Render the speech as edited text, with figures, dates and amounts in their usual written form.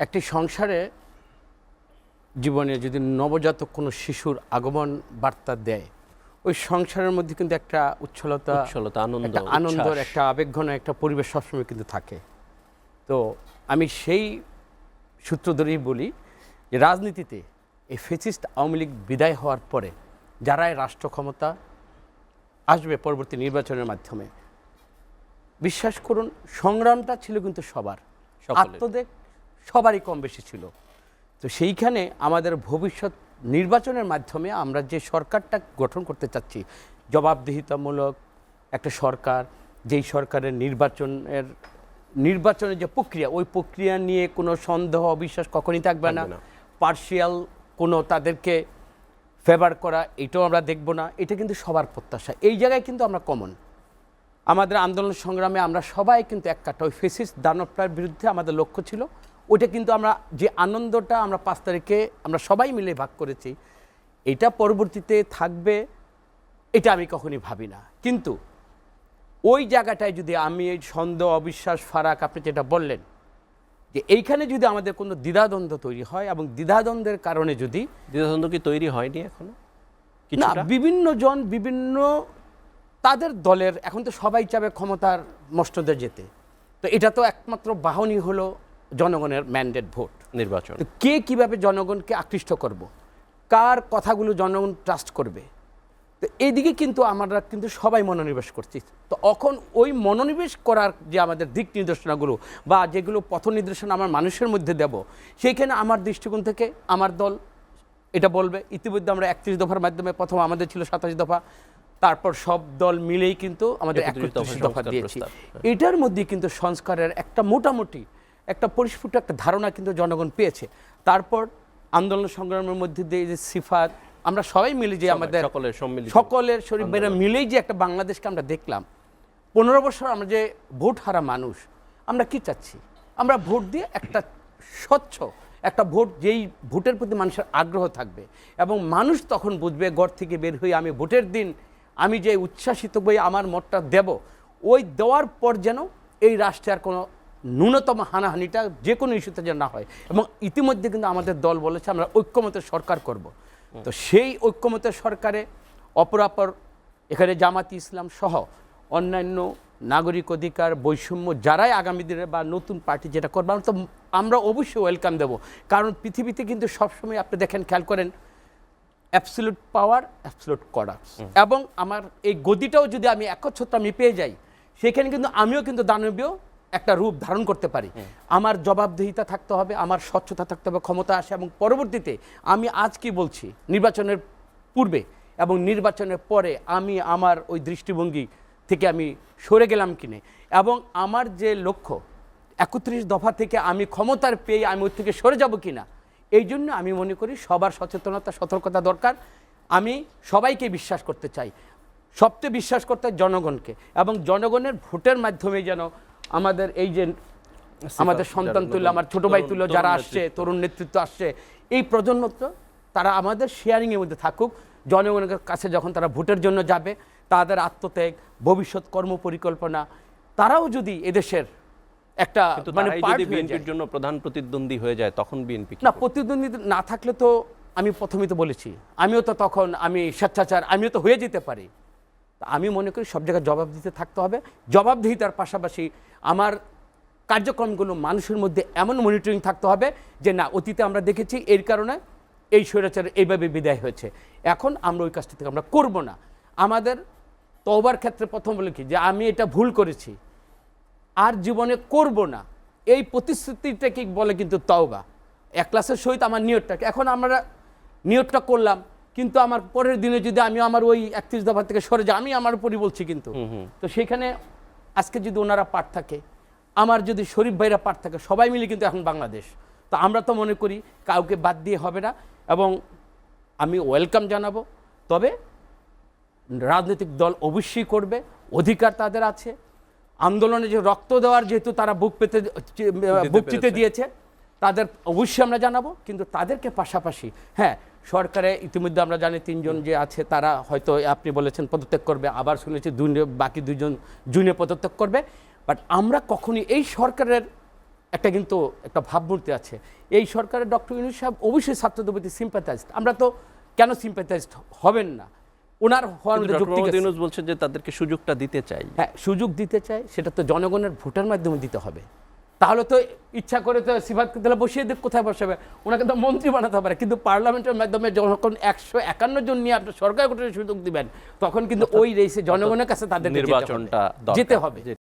একটি সংসারে জীবনে যদি নবজাতক কোনো শিশুর আগমন বার্তা দেয়, ওই সংসারের মধ্যে কিন্তু একটা উচ্ছলতা, আনন্দ, একটা আনন্দর, উচ্ছ্বাস। একটা আবেগঘন একটা পরিবেশ সবসময় কিন্তু থাকে। তো আমি সেই সূত্র ধরেই বলি যে রাজনীতিতে এই ফ্যাসিস্ট আওয়ামী লীগ বিদায় হওয়ার পরে যারাই রাষ্ট্র ক্ষমতা আসবে পরবর্তী নির্বাচনের মাধ্যমে, বিশ্বাস করুন সংগ্রামটা ছিল কিন্তু সবার, আত্মদেগ সবারই কম বেশি ছিল। তো সেইখানে আমাদের ভবিষ্যৎ নির্বাচনের মাধ্যমে আমরা যে সরকারটা গঠন করতে চাচ্ছি, জবাবদিহিতামূলক একটা সরকার, যেই সরকারের নির্বাচনের যে প্রক্রিয়া, ওই প্রক্রিয়া নিয়ে কোনো সন্দেহ অবিশ্বাস কখনই থাকবে না। পার্শিয়াল কোনো তাদেরকে ফেভার করা এটাও আমরা দেখব না। এটা কিন্তু সবার প্রত্যাশা। এই জায়গায় কিন্তু আমরা কমন, আমাদের আন্দোলন সংগ্রামে আমরা সবাই কিন্তু এক কাটা ওই ফেসিস্ট দানবটার বিরুদ্ধে আমাদের লক্ষ্য ছিল। ওইটা কিন্তু আমরা যে আনন্দটা আমরা 5 তারিখে আমরা সবাই মিলে ভাগ করেছি, এটা পরবর্তীতে থাকবে এটা আমি কখনই ভাবি না। কিন্তু ওই জায়গাটায় যদি আমি এই সন্দেহ অবিশ্বাস ফারাক আপনি যেটা বললেন যে এইখানে যদি আমাদের কোনো দ্বিধাদ্বন্দ্ব তৈরি হয় এবং দ্বিধাদ্বন্দ্বের কারণে যদি দ্বিধাদ্বন্দ্ব কি তৈরি হয়নি এখনো? না, বিভিন্ন জন বিভিন্ন তাদের দলের এখন তো সবাই চাবে ক্ষমতার মস্তদে যেতে। তো এটা তো একমাত্র বাহনই হলো জনগণের ম্যান্ডেট ভোট নির্বাচন। তো কে কিভাবে জনগণকে আকৃষ্ট করব, কার কথাগুলো জনগণ ট্রাস্ট করবে, তো এইদিকে কিন্তু আমরা কিন্তু সবাই মনোনিবেশ করছি। তো এখন ওই মনোনিবেশ করার যে আমাদের দিক নির্দেশনাগুলো বা যেগুলো পথ নির্দেশনা আমার মানুষের মধ্যে দেব, সেইখানে আমার দৃষ্টিকোণ থেকে আমার দল এটা বলবে। ইতিমধ্যে আমরা 31 দফার মাধ্যমে, প্রথম আমাদের ছিল 27 দফা, তারপর সব দল মিলেই কিন্তু আমাদের 31 দফা দিয়েছি। এটার মধ্যে কিন্তু সংস্কারের একটা মোটামুটি একটা পরিস্ফুট একটা ধারণা কিন্তু জনগণ পেয়েছে। তারপর আন্দোলন সংগ্রামের মধ্যে দিয়ে যে সিফাত আমরা সবাই মিলে যে আমাদের সকলের শরীর বেড়ে মিলেই যে একটা বাংলাদেশকে আমরা দেখলাম। 15 বছর আমরা যে ভোট হারা মানুষ, আমরা কি চাচ্ছি? আমরা ভোট দিয়ে একটা স্বচ্ছ একটা ভোট, যেই ভোটের প্রতি মানুষের আগ্রহ থাকবে এবং মানুষ তখন বুঝবে ঘর থেকে বের হয়ে আমি ভোটের দিন আমি যে উচ্ছ্বাসিত বই আমার মতটা দেব, ওই দেওয়ার পর যেন এই রাষ্ট্রে আর কোনো ন্যূনতম হানাহানিটা যে কোনো ইস্যুতে যেন না হয়। এবং ইতিমধ্যে কিন্তু আমাদের দল বলেছে আমরা ঐক্যমতের সরকার করব। তো সেই ঐক্যমতের সরকারে অপরাপর এখানে জামাতি ইসলাম সহ অন্যান্য নাগরিক অধিকার বৈষম্য যারাই আগামী দিনে বা নতুন পার্টি যেটা করবে তো আমরা অবশ্যই ওয়েলকাম দেব। কারণ পৃথিবীতে কিন্তু সবসময় আপনি দেখেন, খেয়াল করেন, অ্যাবসলিউট পাওয়ার, অ্যাবসলিউট করাপশন, এবং আমার এই গদিটাও যদি আমি একচ্ছত্র আমি পেয়ে যাই, সেখানে কিন্তু আমিও কিন্তু দানবীয় একটা রূপ ধারণ করতে পারি। আমার জবাবদিহিতা থাকতে হবে, আমার স্বচ্ছতা থাকতে হবে, ক্ষমতা আসে। এবং পরবর্তীতে আমি আজ কি বলছি, নির্বাচনের পূর্বে এবং নির্বাচনের পরে আমি আমার ওই দৃষ্টিভঙ্গি থেকে আমি সরে গেলাম কিনে, এবং আমার যে লক্ষ্য 31 দফা থেকে আমি ক্ষমতার পেয়ে আমি ওর থেকে সরে যাব কিনা, এই জন্য আমি মনে করি সবার সচেতনতা সতর্কতা দরকার। আমি সবাইকে বিশ্বাস করতে চাই, সবচেয়ে বিশ্বাস করতে জনগণকে, এবং জনগণের ভোটের মাধ্যমে যেন আমাদের এই যে আমাদের সন্তান তুল্য, আমার ছোটো ভাই তুল্য যারা আসছে, তরুণ নেতৃত্ব আসছে, এই প্রজন্মটা তারা আমাদের শেয়ারিংয়ের মধ্যে থাকুক। জনগণের কাছে যখন তারা ভোটের জন্য যাবে, তাদের আত্মত্যাগ, ভবিষ্যৎ কর্ম পরিকল্পনা, তারাও যদি এদেশের একটা মানে বিএনপির জন্য প্রধান প্রতিদ্বন্দ্বী হয়ে যায়, তখন বিএনপি না, প্রতিদ্বন্দ্বী না থাকলে তো আমি প্রথমেই তো বলেছি, আমিও তো তখন আমি স্বেচ্ছাচার আমিও তো হয়ে যেতে পারি। আমি মনে করি সব জায়গায় জবাব দিতে থাকতে হবে। জবাবদিহিতার পাশাপাশি আমার কার্যক্রমগুলো মানুষের মধ্যে এমন মনিটরিং থাকতে হবে যে না, অতীতে আমরা দেখেছি এর কারণে এই স্বৈরাচার এইভাবে বিদায় হয়েছে, এখন আমরা ওই কাজটা থেকে আমরা করব না। আমাদের তওবার ক্ষেত্রে প্রথম বলে কি যে আমি এটা ভুল করেছি, আর জীবনে করব না, এই প্রতিশ্রুতিটাকে বলে কিন্তু তওবা। একলাসের সহিত আমার নিয়তটাকে, এখন আমরা নিয়তটা করলাম, কিন্তু আমার পরের দিনে যদি আমি আমার ওই 31 দফা থেকে সরে যাই, আমি আমার উপরই বলছি কিন্তু, তো সেখানে আজকে যদি ওনারা পাঠ থাকে, আমার যদি শরীফ ভাইরা পাঠ থাকে, সবাই মিলে কিন্তু এখন বাংলাদেশ। তো আমরা তো মনে করি কাউকে বাদ দিয়ে হবে না, এবং আমি ওয়েলকাম জানাবো। তবে রাজনৈতিক দল অবশ্যই করবে, অধিকার তাদের আছে। আন্দোলনে যে রক্ত দেওয়ার যেহেতু তারা বুক চিতে দিয়েছে, তাদের অবশ্যই আমরা জানাবো। কিন্তু তাদেরকে পাশাপাশি হ্যাঁ, সরকারে ইতিমধ্যে আমরা জানি 3 জন যে আছে, তারা হয়তো আপনি বলেছেন পদত্যাগ করবে, আবার শুনেছি বাকি 2 জন জুনিয়র পদত্যাগ করবে। বাট আমরা কখনই এই সরকারের একটা কিন্তু একটা ভাবমূর্তি আছে। এই সরকারের ডক্টর ইউনূস সাহেব অবশ্যই ছাত্রদের প্রতি সিম্প্যাথাইজড। আমরা তো কেন সিম্প্যাথাইজড হবেন না, ওনার হওয়ার মধ্যে ডক্টর যুক্তি মোহাম্মদ আছে। ইউনূস বলছেন যে তাদেরকে সুযোগটা দিতে চাই। হ্যাঁ, সুযোগ দিতে চাই, সেটা তো জনগণের ভোটের মাধ্যমে দিতে হবে। তাহলে তো ইচ্ছা করে তো সিফাতকে তাহলে বসিয়ে দিয়ে কোথায় বসাবে, ওনাকে তো মন্ত্রী বানাতে পারে, কিন্তু পার্লামেন্টের মাধ্যমে যখন 151 জন নিয়ে আপনি সরকার গঠনের সুযোগ দিবেন, তখন কিন্তু ওই রেসে জনগণের কাছে তাদের নির্বাচনটা দরকার, যেতে হবে। যে